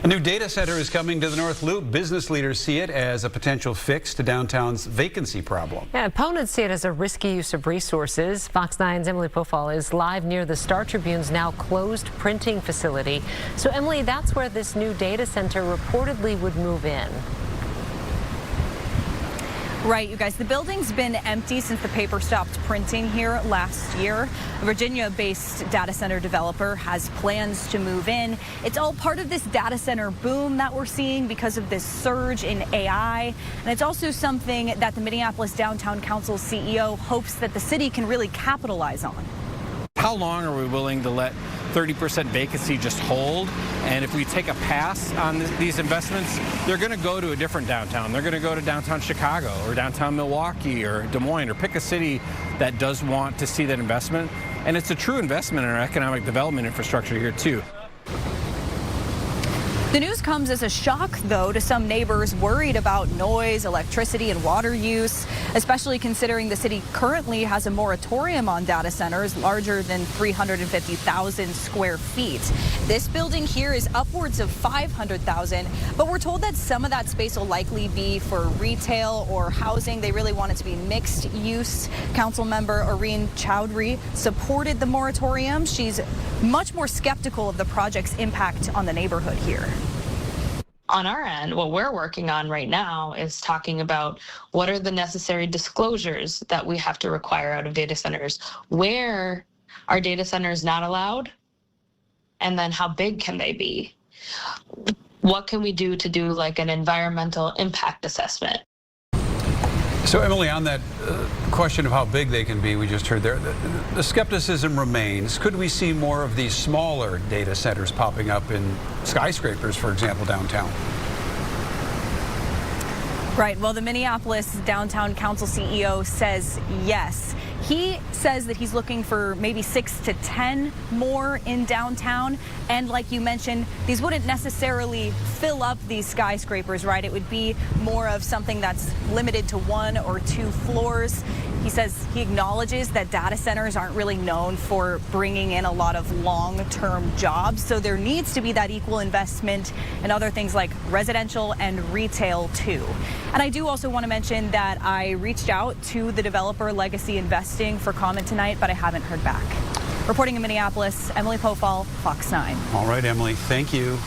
A new data center is coming to the North Loop. Business leaders see it as a potential fix to downtown's vacancy problem. Yeah, opponents see it as a risky use of resources. Fox 9's Emily Pofahl is live near the Star Tribune's now closed printing facility. So, Emily, that's where this new data center reportedly would move in. Right, you guys, the building's been empty since the paper stopped printing here last year. A Virginia-based data center developer has plans to move in. It's all part of this data center boom that we're seeing because of this surge in AI. And it's also something that the Minneapolis Downtown Council's CEO hopes that the city can really capitalize on. How long are we willing to let 30% vacancy just hold? And if we take a pass on these investments, they're going to go to a different downtown. They're going to go to downtown Chicago or downtown Milwaukee or Des Moines, or pick a city that does want to see that investment. And it's a true investment in our economic development infrastructure here too. The news comes as a shock, though, to some neighbors worried about noise, electricity, and water use, especially considering the city currently has a moratorium on data centers larger than 350,000 square feet. This building here is upwards of 500,000, but we're told that some of that space will likely be for retail or housing. They really want it to be mixed use. Council member Irene Chowdhury supported the moratorium. She's much more skeptical of the project's impact on the neighborhood here. On our end, what we're working on right now is talking about what are the necessary disclosures that we have to require out of data centers. Where are data centers not allowed? And then how big can they be? What can we do to do like an environmental impact assessment? So, Emily, on that question of how big they can be, we just heard there, the skepticism remains. Could we see more of these smaller data centers popping up in skyscrapers, for example, downtown? Right. Well, the Minneapolis Downtown Council CEO says yes. He says that he's looking for maybe 6 to 10 more in downtown. And like you mentioned, these wouldn't necessarily fill up these skyscrapers, right? It would be more of something that's limited to 1 or 2 floors. He says he acknowledges that data centers aren't really known for bringing in a lot of long-term jobs. So there needs to be that equal investment in other things like residential and retail, too. And I do also want to mention that I reached out to the developer Legacy Investing for comment tonight, but I haven't heard back. Reporting in Minneapolis, Emily Pofahl, Fox 9. All right, Emily, thank you.